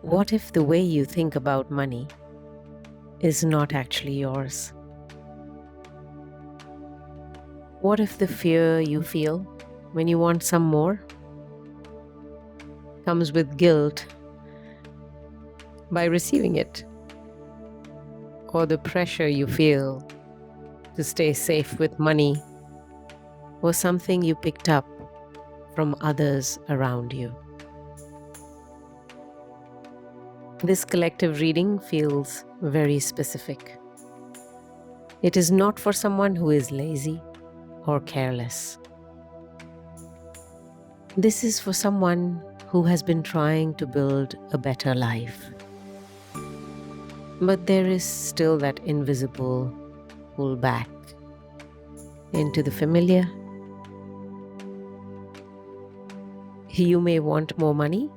What if the way you think about money is not actually yours? What if the fear you feel when you want some more comes with guilt by receiving it? Or the pressure you feel to stay safe with money was something you picked up from others around you? This collective reading feels very specific. It is not for someone who is lazy or careless. This is for someone who has been trying to build a better life. But there is still that invisible pull back into the familiar. You may want more money,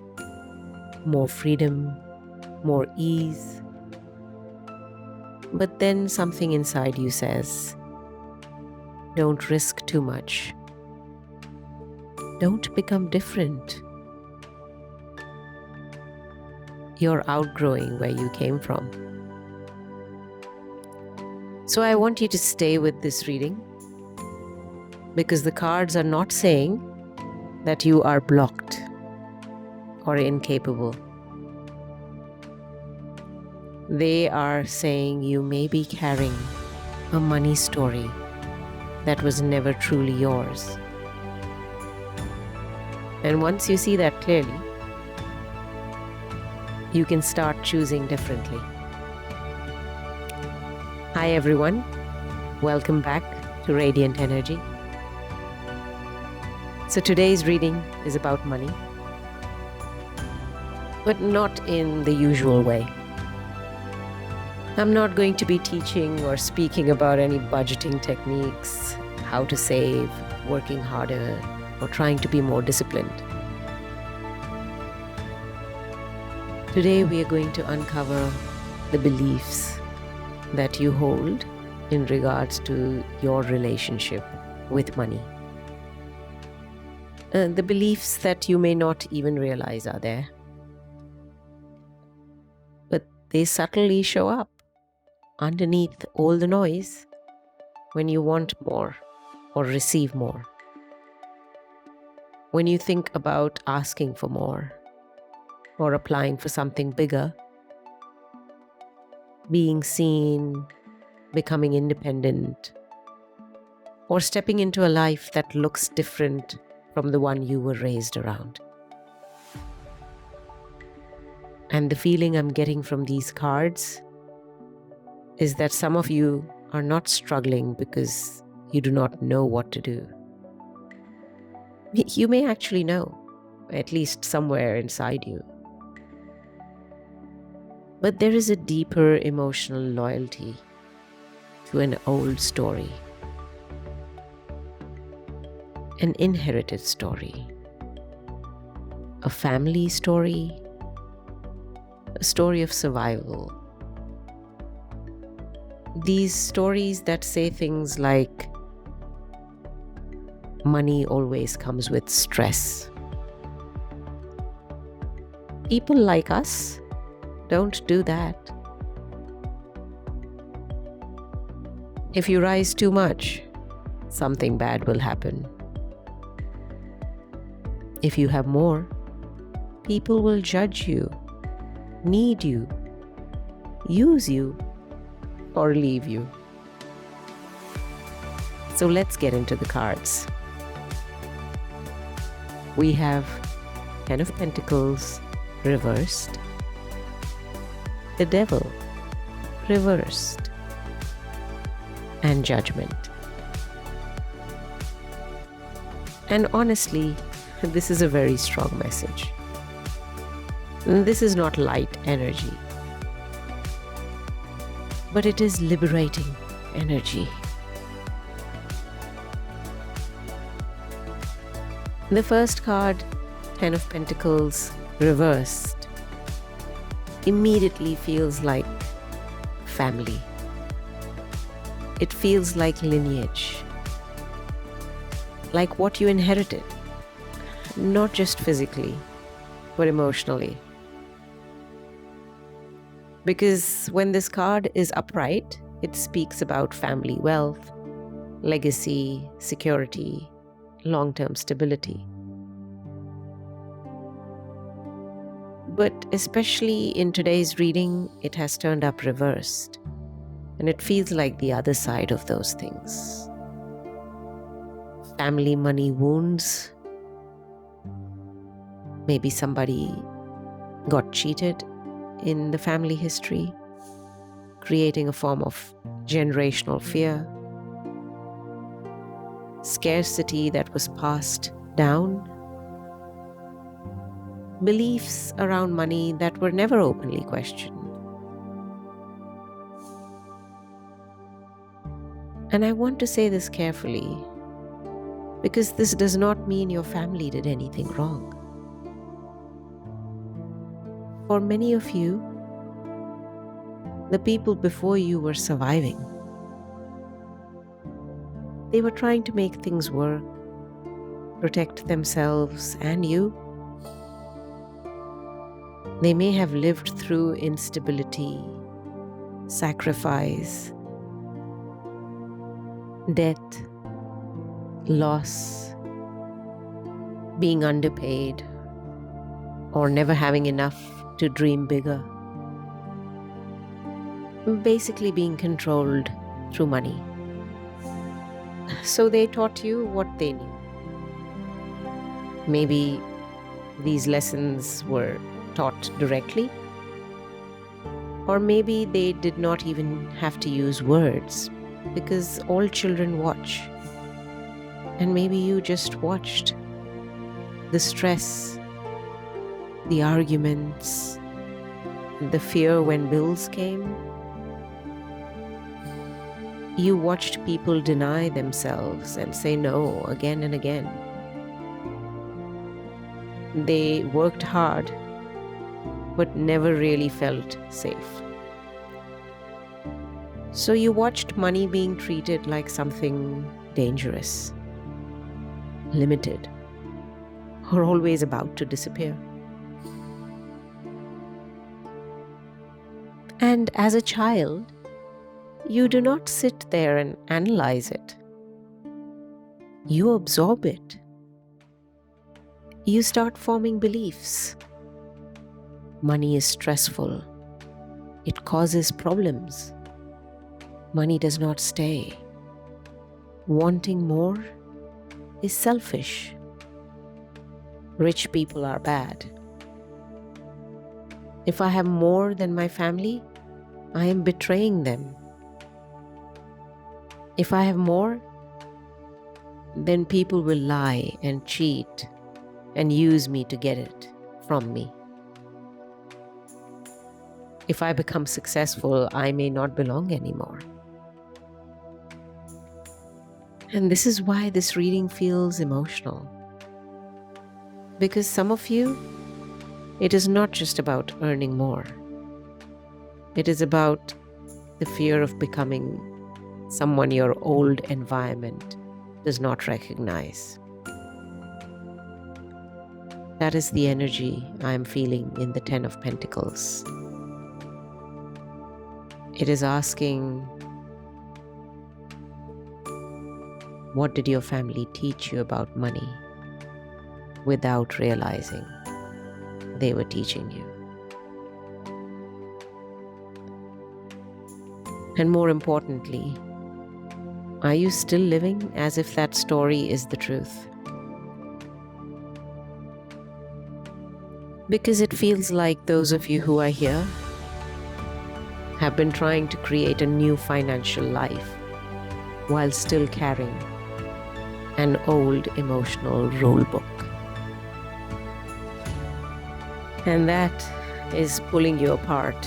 more freedom, more ease. But then something inside you says, don't risk too much. Don't become different. You're outgrowing where you came from. So I want you to stay with this reading, because the cards are not saying that you are blocked or incapable. They are saying you may be carrying a money story that was never truly yours. And once you see that clearly, you can start choosing differently. Hi everyone, welcome back to Radiant Energy. So today's reading is about money, but not in the usual way. I'm not going to be teaching or speaking about any budgeting techniques, how to save, working harder, or trying to be more disciplined. Today we are going to uncover the beliefs that you hold in regards to your relationship with money. The beliefs that you may not even realize are there, but they subtly show up underneath all the noise when you want more or receive more. When you think about asking for more or applying for something bigger, being seen, becoming independent, or stepping into a life that looks different from the one you were raised around. And the feeling I'm getting from these cards is that some of you are not struggling because you do not know what to do. You may actually know, at least somewhere inside you. But there is a deeper emotional loyalty to an old story, an inherited story, a family story, a story of survival. These stories that say things like, money always comes with stress. People like us don't do that. If you rise too much, something bad will happen. If you have more, people will judge you, need you, use you, or leave you. So let's get into the cards. We have Ten of Pentacles reversed, the Devil reversed, and Judgment. And honestly, this is a very strong message. This is not light energy, but it is liberating energy. The first card, Ten of Pentacles reversed, immediately feels like family. It feels like lineage, like what you inherited, not just physically, but emotionally. Because when this card is upright, it speaks about family wealth, legacy, security, long-term stability. But especially in today's reading, it has turned up reversed. And it feels like the other side of those things. Family money wounds. Maybe somebody got cheated in the family history, creating a form of generational fear. Scarcity that was passed down. Beliefs around money that were never openly questioned. And I want to say this carefully, because this does not mean your family did anything wrong. For many of you, the people before you were surviving. They were trying to make things work, protect themselves and you. They may have lived through instability, sacrifice, death, loss, being underpaid, or never having enough to dream bigger. Basically being controlled through money. So they taught you what they knew. Maybe these lessons were taught directly, or maybe they did not even have to use words, because all children watch. And maybe you just watched the stress, the arguments, the fear when bills came. You watched people deny themselves and say no again and again. They worked hard, but never really felt safe. So you watched money being treated like something dangerous, limited, or always about to disappear. And as a child, you do not sit there and analyze it. You absorb it. You start forming beliefs. Money is stressful. It causes problems. Money does not stay. Wanting more is selfish. Rich people are bad. If I have more than my family, I am betraying them. If I have more, then people will lie and cheat and use me to get it from me. If I become successful, I may not belong anymore. And this is why this reading feels emotional. Because some of you, it is not just about earning more. It is about the fear of becoming someone your old environment does not recognize. That is the energy I am feeling in the Ten of Pentacles. It is asking, what did your family teach you about money without realizing they were teaching you? And more importantly, are you still living as if that story is the truth? Because it feels like those of you who are here have been trying to create a new financial life while still carrying an old emotional rule book. And that is pulling you apart,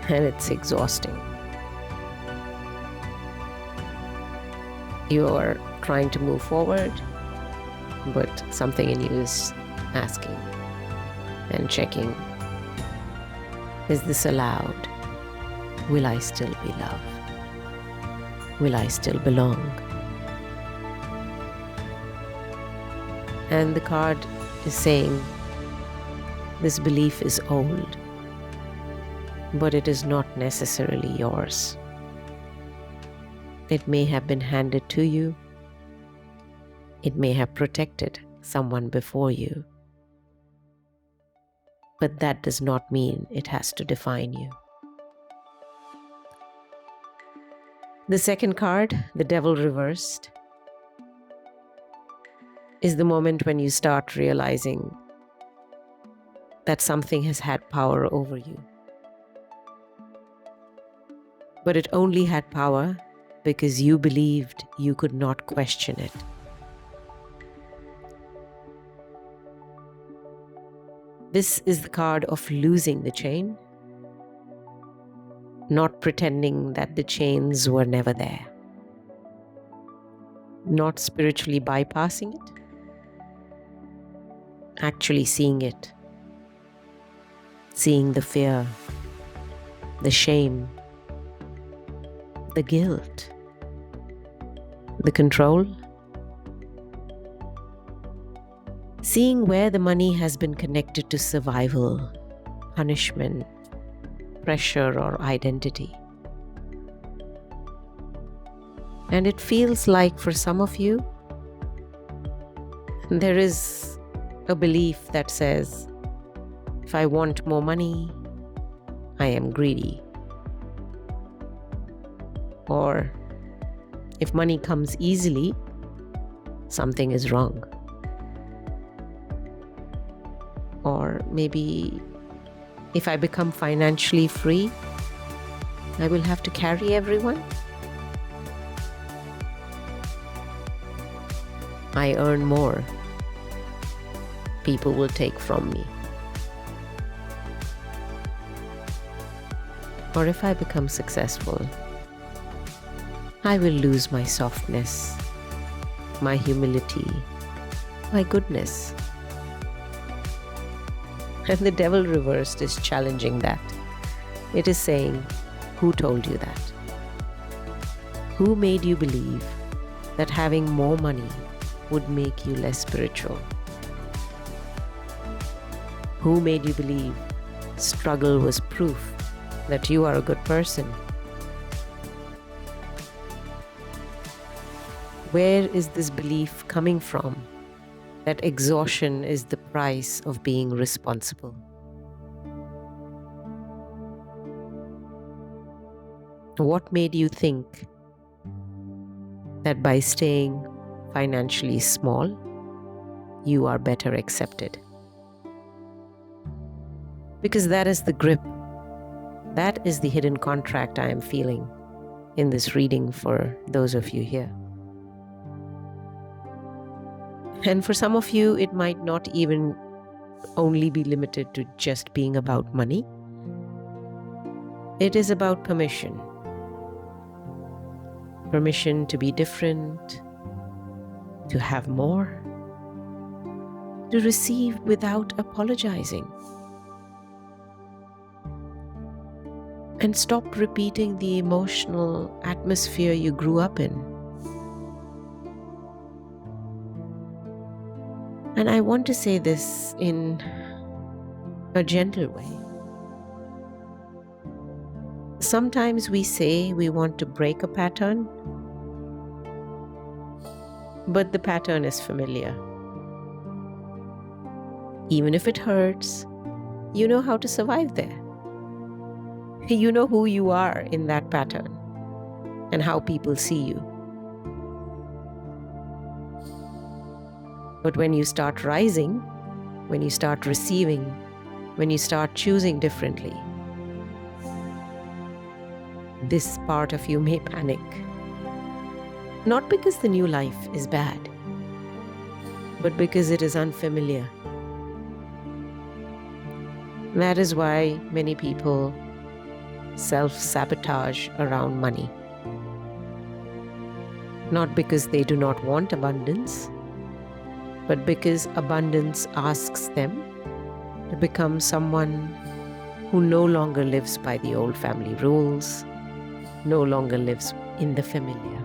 and it's exhausting. You are trying to move forward, but something in you is asking and checking, is this allowed? Will I still be loved? Will I still belong? And the card is saying, this belief is old. but it is not necessarily yours. It may have been handed to you. It may have protected someone before you. But that does not mean it has to define you. The second card, the Devil reversed, is the moment when you start realizing that something has had power over you. But it only had power because you believed you could not question it. This is the card of losing the chain, not pretending that the chains were never there, not spiritually bypassing it, actually seeing it, seeing the fear, the shame, the guilt, the control, seeing where the money has been connected to survival, punishment, pressure, or identity. And it feels like for some of you, there is a belief that says, if I want more money, I am greedy. Or if money comes easily, something is wrong. Or maybe if I become financially free, I will have to carry everyone. I earn more. People will take from me. Or if I become successful, I will lose my softness, my humility, my goodness. And the Devil reversed is challenging that. It is saying, who told you that? Who made you believe that having more money would make you less spiritual? Who made you believe struggle was proof that you are a good person? Where is this belief coming from that exhaustion is the price of being responsible? What made you think that by staying financially small, you are better accepted? Because that is the grip. That is the hidden contract I am feeling in this reading for those of you here. And for some of you, it might not even only be limited to just being about money. It is about permission. Permission to be different, to have more, to receive without apologizing. And stop repeating the emotional atmosphere you grew up in. And I want to say this in a gentle way. Sometimes we say we want to break a pattern, but the pattern is familiar. Even if it hurts, you know how to survive there. You know who you are in that pattern and how people see you. But when you start rising, when you start receiving, when you start choosing differently, this part of you may panic. Not because the new life is bad, but because it is unfamiliar. That is why many people self-sabotage around money. Not because they do not want abundance, but because abundance asks them to become someone who no longer lives by the old family rules, no longer lives in the familiar.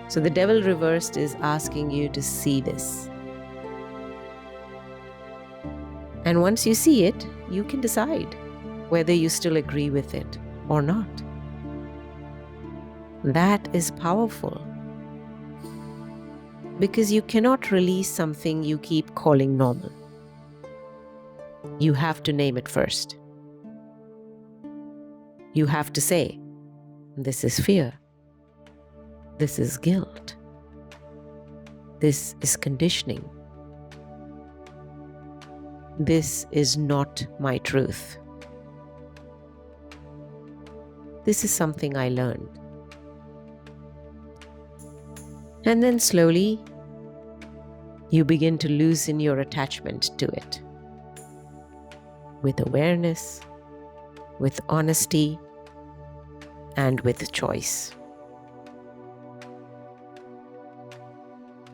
So the Devil reversed is asking you to see this. And once you see it, you can decide. whether you still agree with it or not. That is powerful, because you cannot release something you keep calling normal. You have to name it first. You have to say, this is fear. This is guilt. This is conditioning. This is not my truth. This is something I learned. And then slowly, you begin to loosen your attachment to it. With awareness, with honesty, and with choice.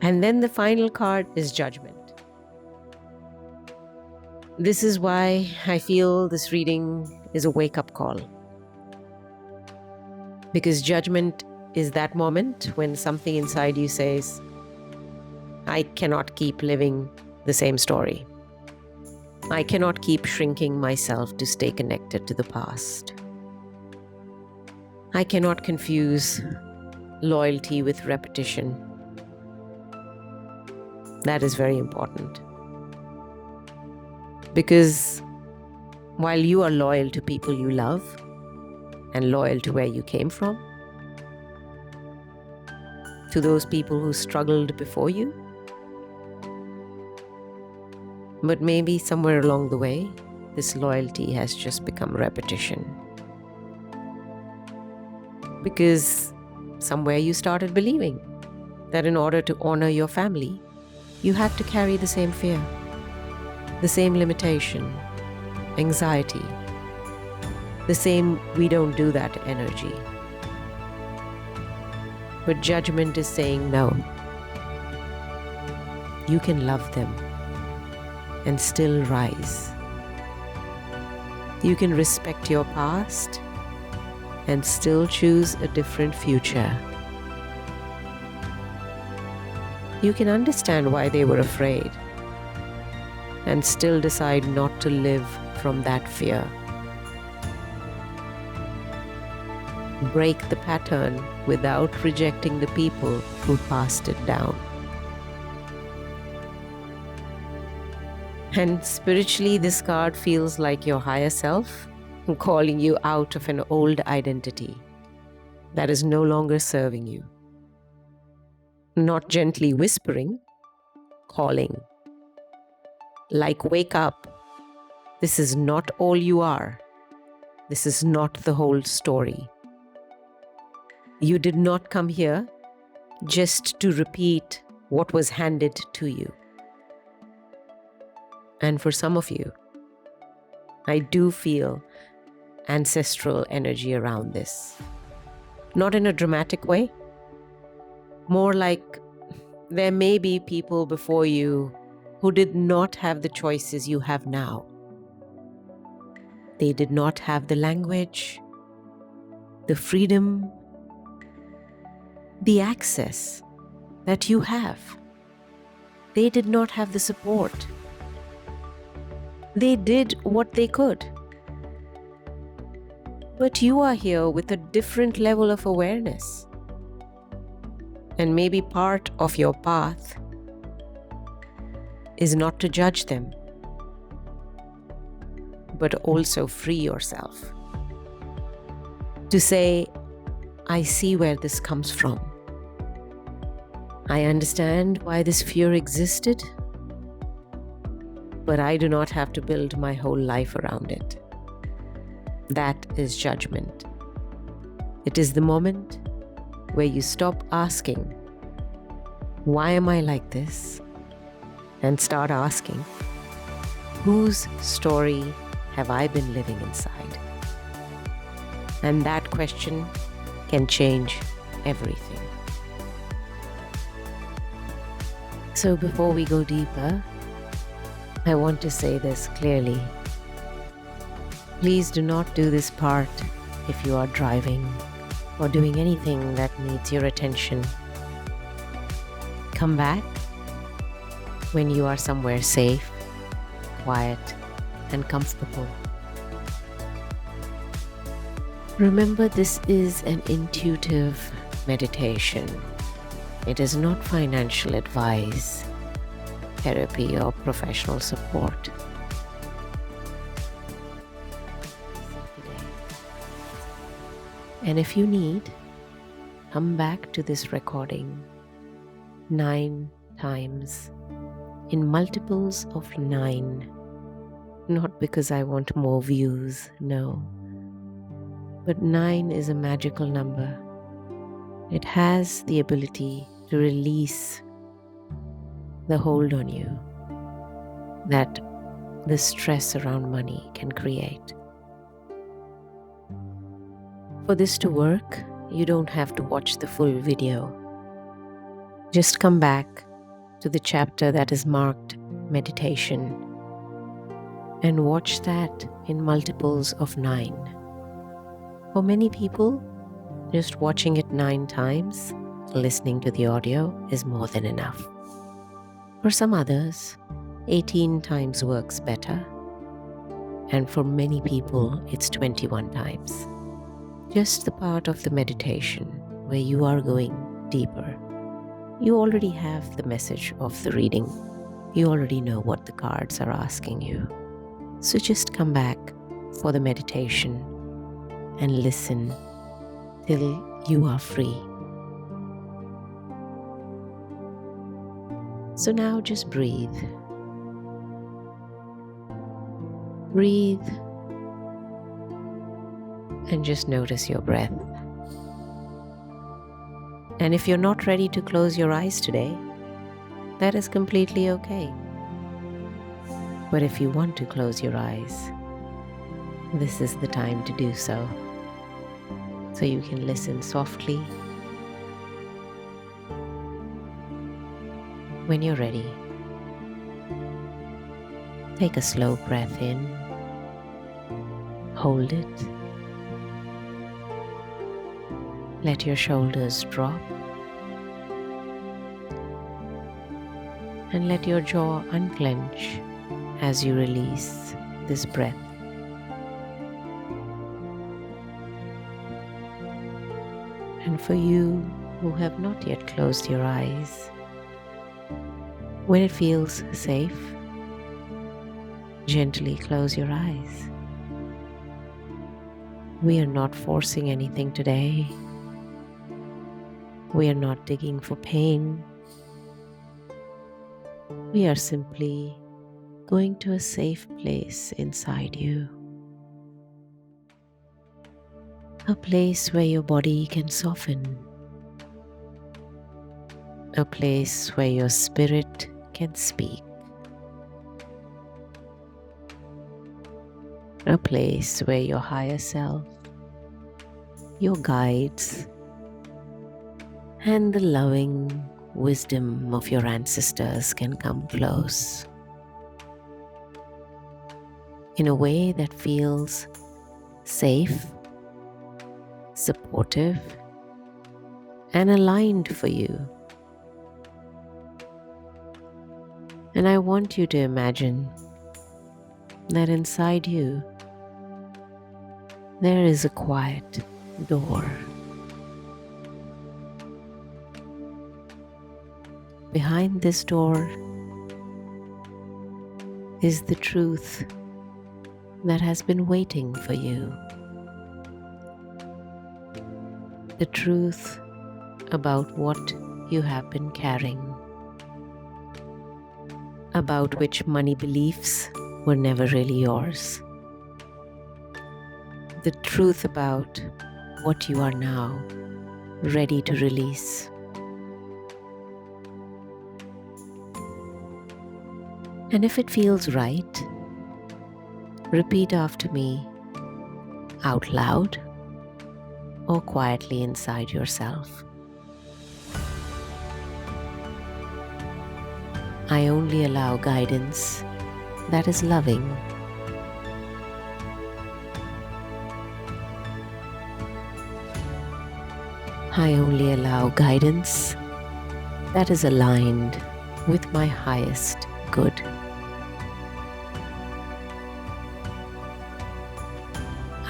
And then the final card is judgment. This is why I feel this reading is a wake-up call. Because judgment is that moment when something inside you says, I cannot keep living the same story. I cannot keep shrinking myself to stay connected to the past. I cannot confuse loyalty with repetition. That is very important. Because while you are loyal to people you love and loyal to where you came from, to those people who struggled before you, but maybe somewhere along the way, this loyalty has just become repetition. Because somewhere you started believing that in order to honor your family, you had to carry the same fear, the same limitation, anxiety, the same we don't do that energy. But judgment is saying no. You can love them and still rise. You can respect your past and still choose a different future. You can understand why they were afraid and still decide not to live from that fear. Break the pattern without rejecting the people who passed it down. And spiritually, this card feels like your higher self calling you out of an old identity that is no longer serving you. Not gently whispering, calling. Like, wake up. This is not all you are. This is not the whole story. You did not come here just to repeat what was handed to you. And for some of you, I do feel ancestral energy around this. Not in a dramatic way. More like there may be people before you who did not have the choices you have now. They did not have the language, the freedom, the access that you have. They did not have the support. They did what they could. But you are here with a different level of awareness. And maybe part of your path is not to judge them, but also free yourself. To say, I see where this comes from. I understand why this fear existed, but I do not have to build my whole life around it. That is judgment. It is the moment where you stop asking, why am I like this? And start asking, whose story have I been living inside? And that question can change everything. So before we go deeper, I want to say this clearly. Please do not do this part if you are driving or doing anything that needs your attention. Come back when you are somewhere safe, quiet, and comfortable. Remember, this is an intuitive meditation. It is not financial advice, therapy, or professional support. And if you need, come back to this recording 9 times, in multiples of 9. Not because I want more views, no. But 9 is a magical number. It has the ability to release the hold on you that the stress around money can create. For this to work, you don't have to watch the full video. Just come back to the chapter that is marked meditation and watch that in multiples of 9. For many people, just watching it 9 times, listening to the audio is more than enough. For some others, 18 times works better. And for many people, it's 21 times. Just the part of the meditation where you are going deeper. You already have the message of the reading. You already know what the cards are asking you. So just come back for the meditation and listen till you are free. So now just breathe. Breathe and just notice your breath. And if you're not ready to close your eyes today, that is completely okay. But if you want to close your eyes, this is the time to do so. So you can listen softly. When you're ready, take a slow breath in, hold it, let your shoulders drop, and let your jaw unclench as you release this breath. And for you who have not yet closed your eyes, when it feels safe, gently close your eyes. We are not forcing anything today. We are not digging for pain. We are simply going to a safe place inside you. A place where your body can soften. A place where your spirit can speak. A place where your higher self, your guides, and the loving wisdom of your ancestors can come close in a way that feels safe, supportive, and aligned for you. And I want you to imagine that inside you there is a quiet door. Behind this door is the truth that has been waiting for you. The truth about what you have been carrying, about which money beliefs were never really yours. The truth about what you are now ready to release. And if it feels right, repeat after me out loud or quietly inside yourself. I only allow guidance that is loving. I only allow guidance that is aligned with my highest good.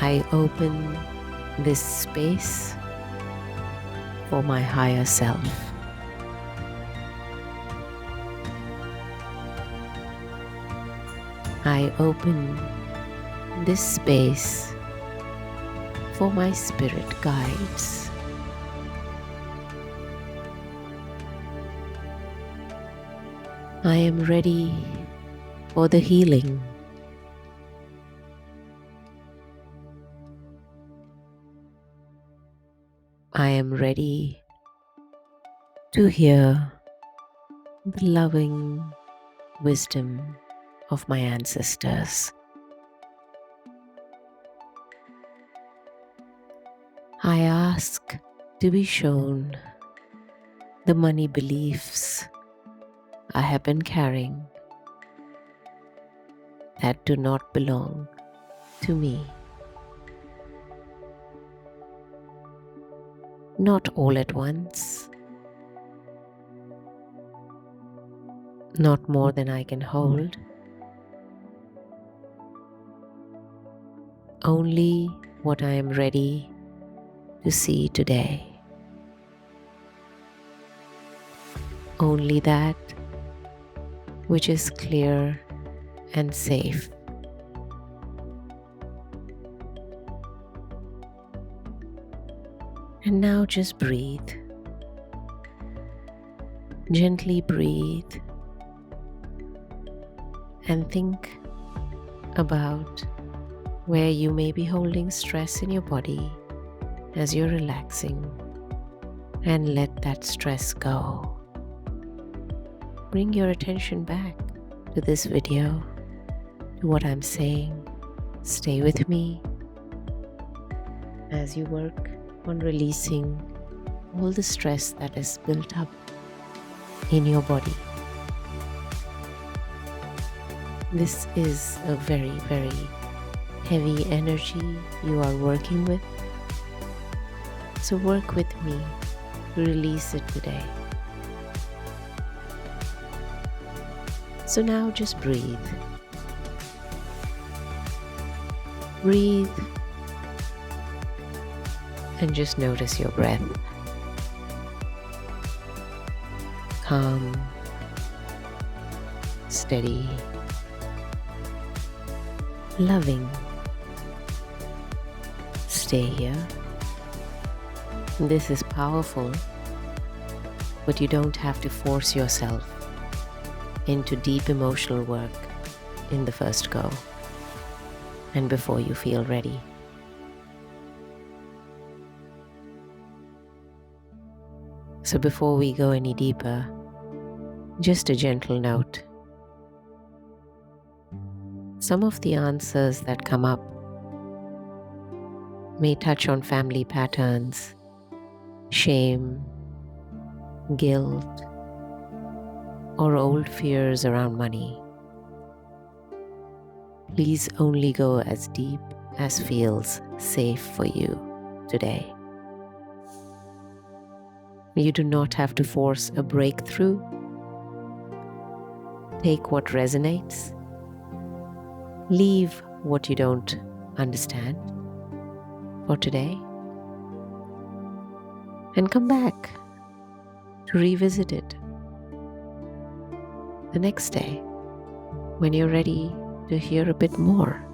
I open this space for my higher self. I open this space for my spirit guides. I am ready for the healing. I am ready to hear the loving wisdom of my ancestors. I ask to be shown the money beliefs I have been carrying that do not belong to me. Not all at once, not more than I can hold, only what I am ready to see today. Only that which is clear and safe. And now just breathe. Gently breathe and think about where you may be holding stress in your body as you're relaxing, and let that stress go. Bring your attention back to this video, to what I'm saying. Stay with me as you work on releasing all the stress that is built up in your body. This is a very, very heavy energy you are working with. So work with me to release it today. So now just breathe. Breathe and just notice your breath. Calm, steady, loving. Stay here. This is powerful, but you don't have to force yourself into deep emotional work in the first go and before you feel ready. So before we go any deeper, just a gentle note. Some of the answers that come up may touch on family patterns, shame, guilt, or old fears around money. Please only go as deep as feels safe for you today. You do not have to force a breakthrough. Take what resonates. Leave what you don't understand for today. And come back to revisit it the next day when you're ready to hear a bit more.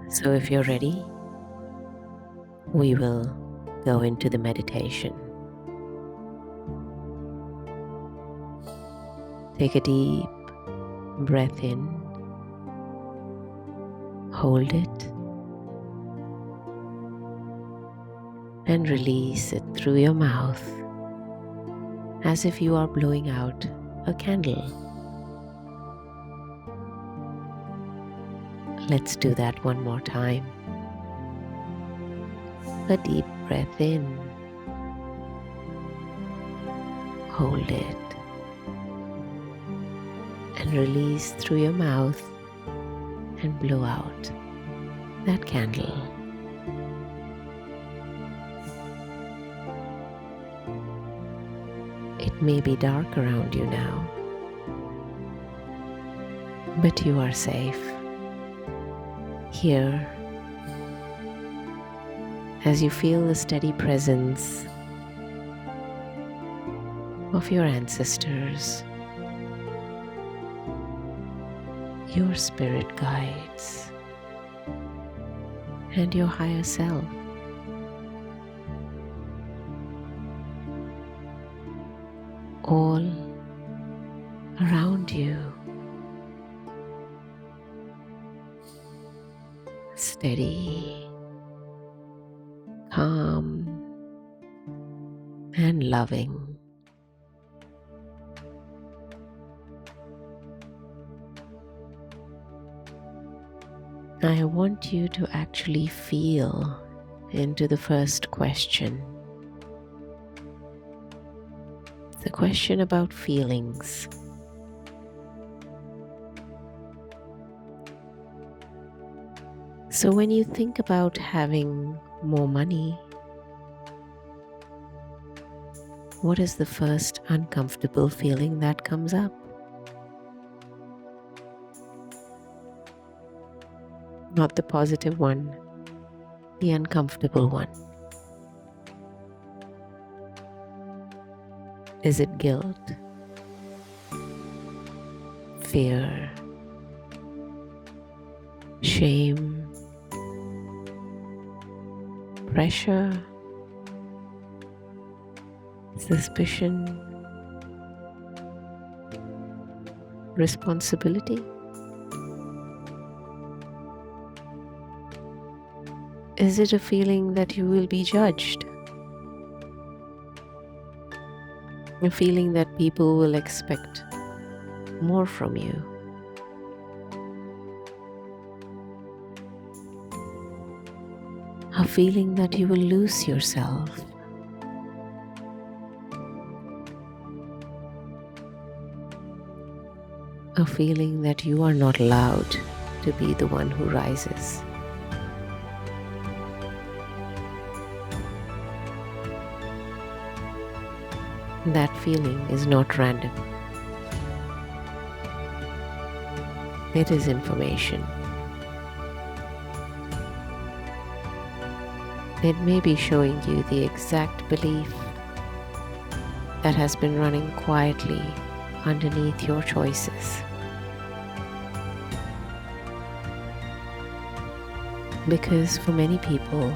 So if you're ready, we will go into the meditation. Take a deep breath in, hold it, and release it through your mouth as if you are blowing out a candle. Let's do that one more time. A deep breath in, hold it, and release through your mouth and blow out that candle. It may be dark around you now, But you are safe here as you feel the steady presence of your ancestors, your spirit guides, and your higher self. All around you, steady, calm, and loving. I want you to actually feel into the first question. The question about feelings. So when you think about having more money, what is the first uncomfortable feeling that comes up? Not the positive one, the uncomfortable one. Is it guilt, fear, shame, pressure, suspicion, responsibility? Is it a feeling that you will be judged? A feeling that people will expect more from you? A feeling that you will lose yourself? A feeling that you are not allowed to be the one who rises? That feeling is not random. It is information. It may be showing you the exact belief that has been running quietly underneath your choices. Because for many people,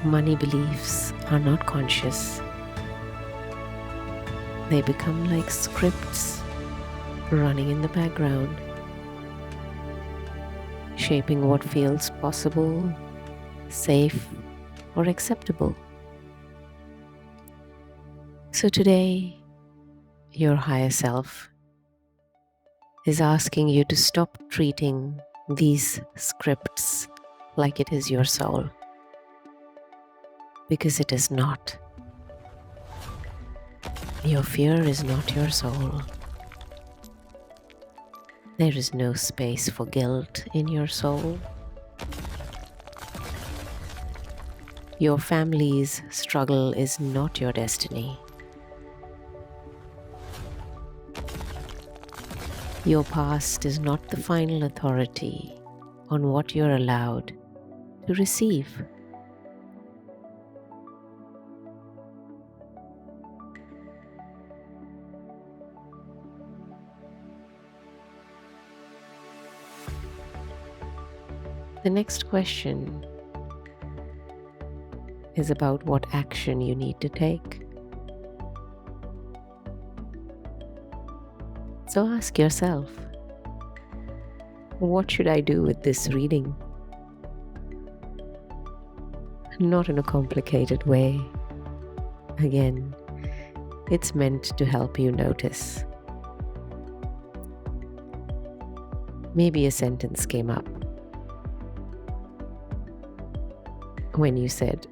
money beliefs are not conscious. They become like scripts running in the background, shaping what feels possible, safe, or acceptable. So today, your higher self is asking you to stop treating these scripts like it is your soul, because it is not. Your fear is not your soul. There is no space for guilt in your soul. Your family's struggle is not your destiny. Your past is not the final authority on what you're allowed to receive. The next question is about what action you need to take. So ask yourself, what should I do with this reading? Not in a complicated way. Again, it's meant to help you notice. Maybe a sentence came up when you said,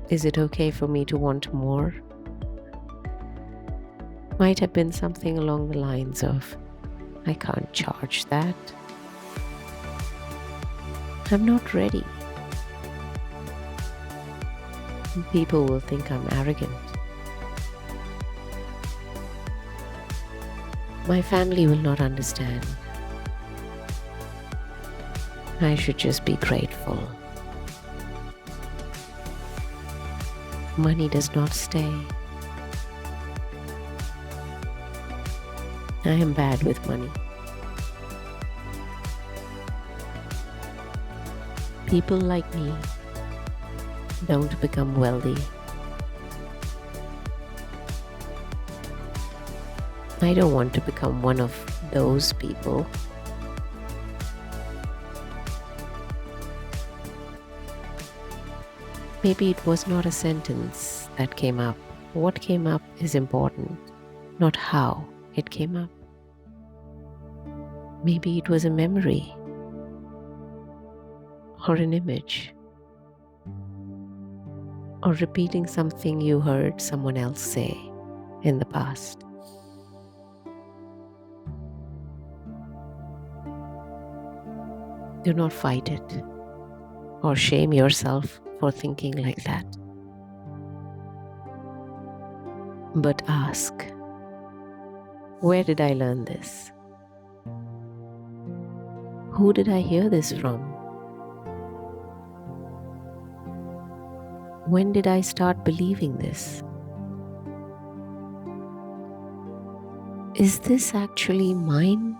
"Is it okay for me to want more?" Might have been something along the lines of, "I can't charge that. I'm not ready. People will think I'm arrogant." My family will not understand. I should just be grateful. Money does not stay. I am bad with money. People like me don't become wealthy. I don't want to become one of those people. Maybe it was not a sentence that came up. What came up is important, not how it came up. Maybe it was a memory or an image or repeating something you heard someone else say in the past. Do not fight it or shame yourself for thinking like that. But ask, where did I learn this? Who did I hear this from? When did I start believing this? Is this actually mine?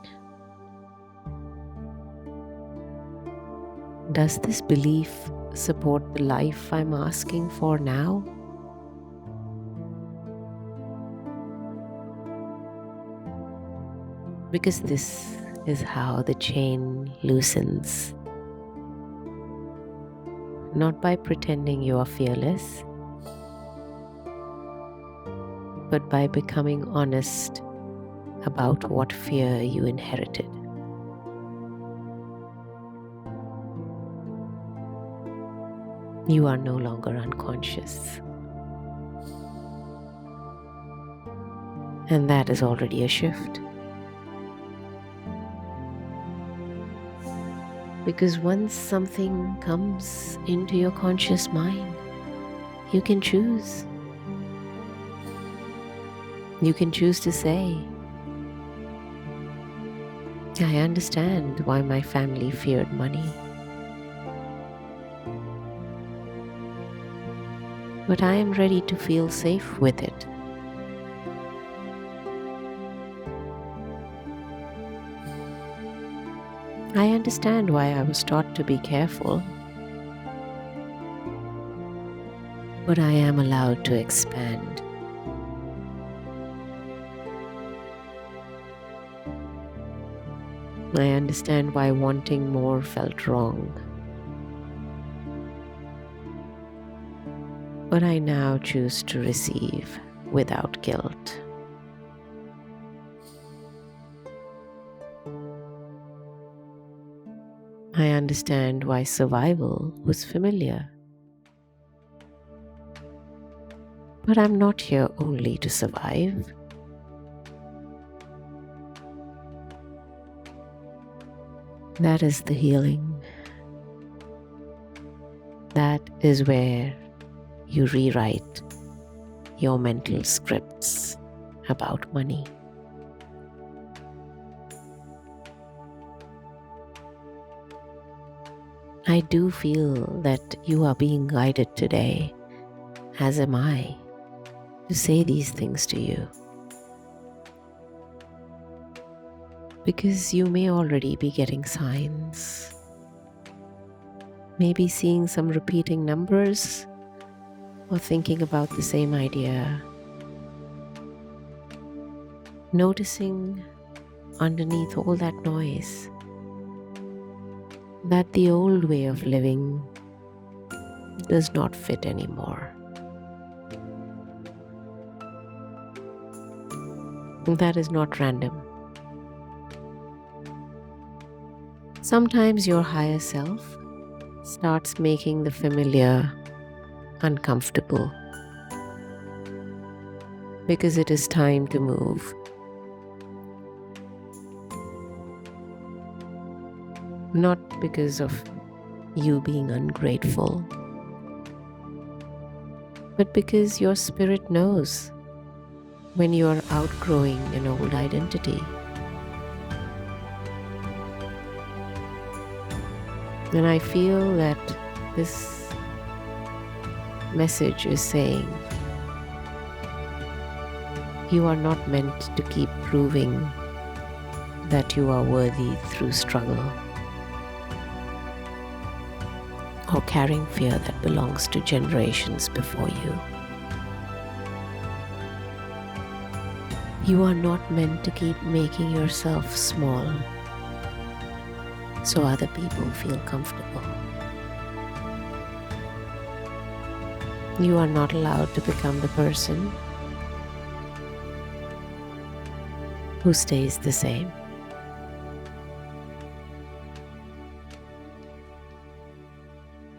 Does this belief support the life I'm asking for now? Because this is how the chain loosens. Not by pretending you are fearless, but by becoming honest about what fear you inherited. You are no longer unconscious. And that is already a shift. Because once something comes into your conscious mind, you can choose. You can choose to say, I understand why my family feared money. But I am ready to feel safe with it. I understand why I was taught to be careful. But I am allowed to expand. I understand why wanting more felt wrong. But I now choose to receive without guilt. I understand why survival was familiar. But I'm not here only to survive. That is the healing. That is where you rewrite your mental scripts about money. I do feel that you are being guided today, as am I, to say these things to you. Because you may already be getting signs. Maybe seeing some repeating numbers or thinking about the same idea. Noticing underneath all that noise that the old way of living does not fit anymore. That is not random. Sometimes your higher self starts making the familiar uncomfortable because it is time to move. Not because of you being ungrateful, but because your spirit knows when you are outgrowing an old identity. And I feel that this message is saying you are not meant to keep proving that you are worthy through struggle or carrying fear that belongs to generations before you. You are not meant to keep making yourself small so other people feel comfortable. You are not allowed to become the person who stays the same.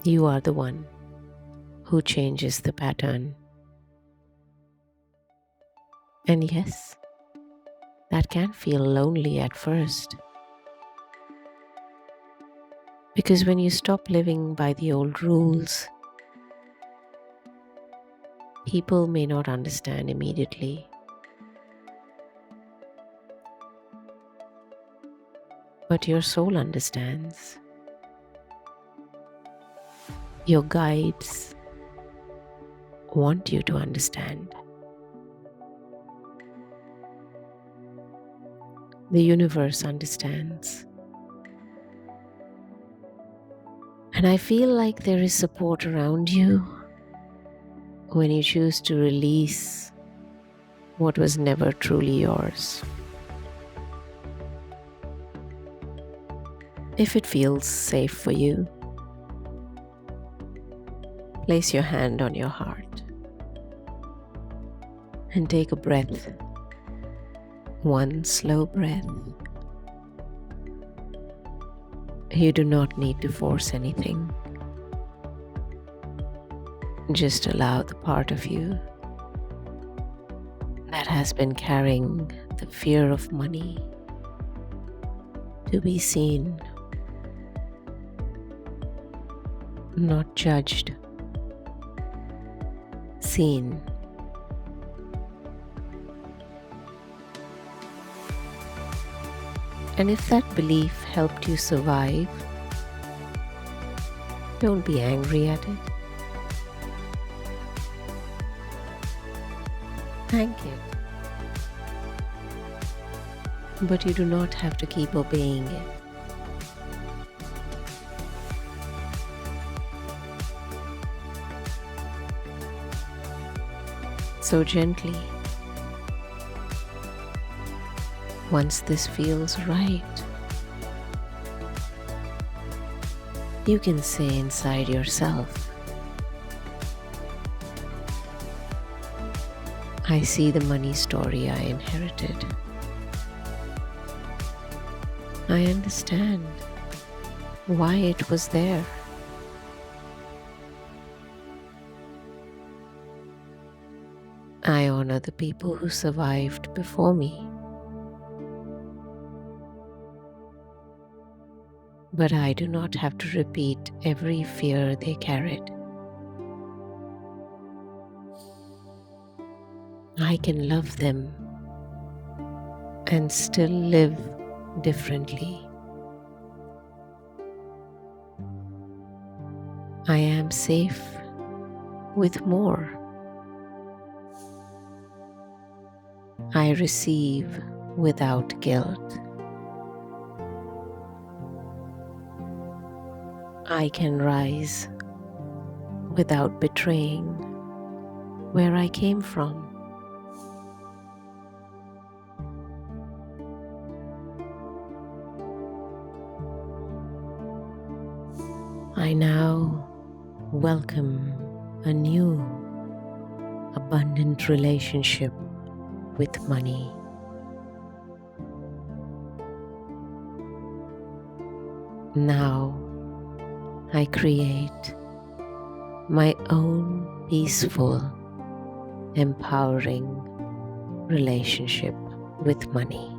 You are the one who changes the pattern. And yes, that can feel lonely at first. Because when you stop living by the old rules, people may not understand immediately. But your soul understands. Your guides want you to understand. The universe understands. And I feel like there is support around you when you choose to release what was never truly yours. If it feels safe for you, place your hand on your heart and take a breath. One slow breath. You do not need to force anything. Just allow the part of you that has been carrying the fear of money to be seen, not judged, seen. And if that belief helped you survive, don't be angry at it. Thank it. But you do not have to keep obeying it. So gently, once this feels right, you can say inside yourself, I see the money story I inherited. I understand why it was there. I honor the people who survived before me. But I do not have to repeat every fear they carried. I can love them and still live differently. I am safe with more. I receive without guilt. I can rise without betraying where I came from. I now welcome a new, abundant relationship with money. Now I create my own peaceful, empowering relationship with money.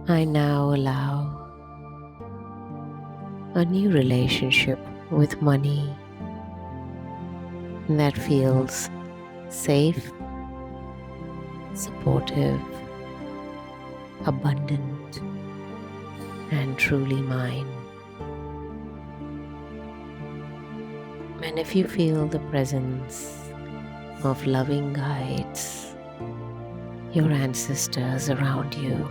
I now allow a new relationship with money that feels safe, supportive, abundant, and truly mine. And if you feel the presence of loving guides, your ancestors around you,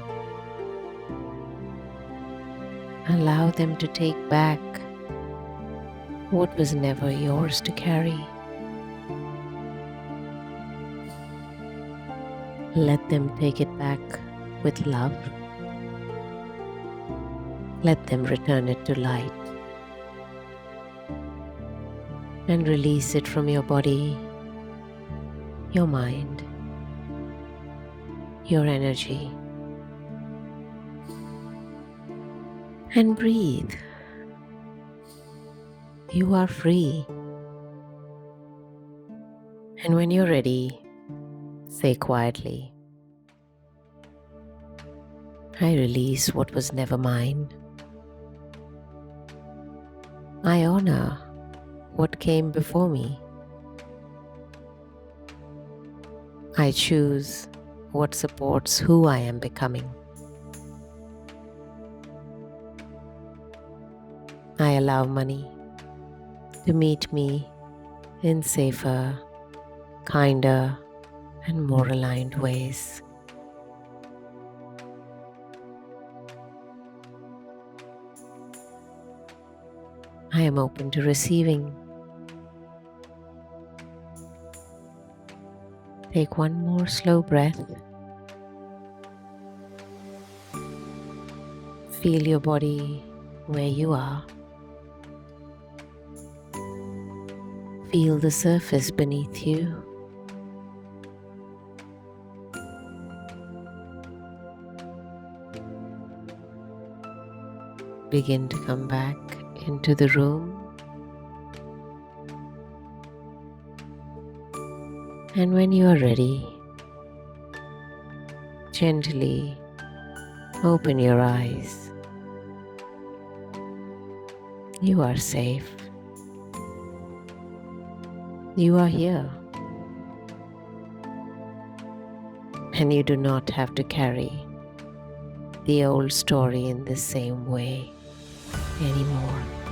allow them to take back what was never yours to carry. Let them take it back with love. Let them return it to light and release it from your body, your mind, your energy. And breathe. You are free. And when you're ready, say quietly, I release what was never mine. I honor what came before me. I choose what supports who I am becoming. I allow money to meet me in safer, kinder, and more aligned ways. I am open to receiving. Take one more slow breath. Feel your body where you are. Feel the surface beneath you. Begin to come back into the room. And when you are ready, gently open your eyes. You are safe. You are here. And you do not have to carry the old story in the same way anymore.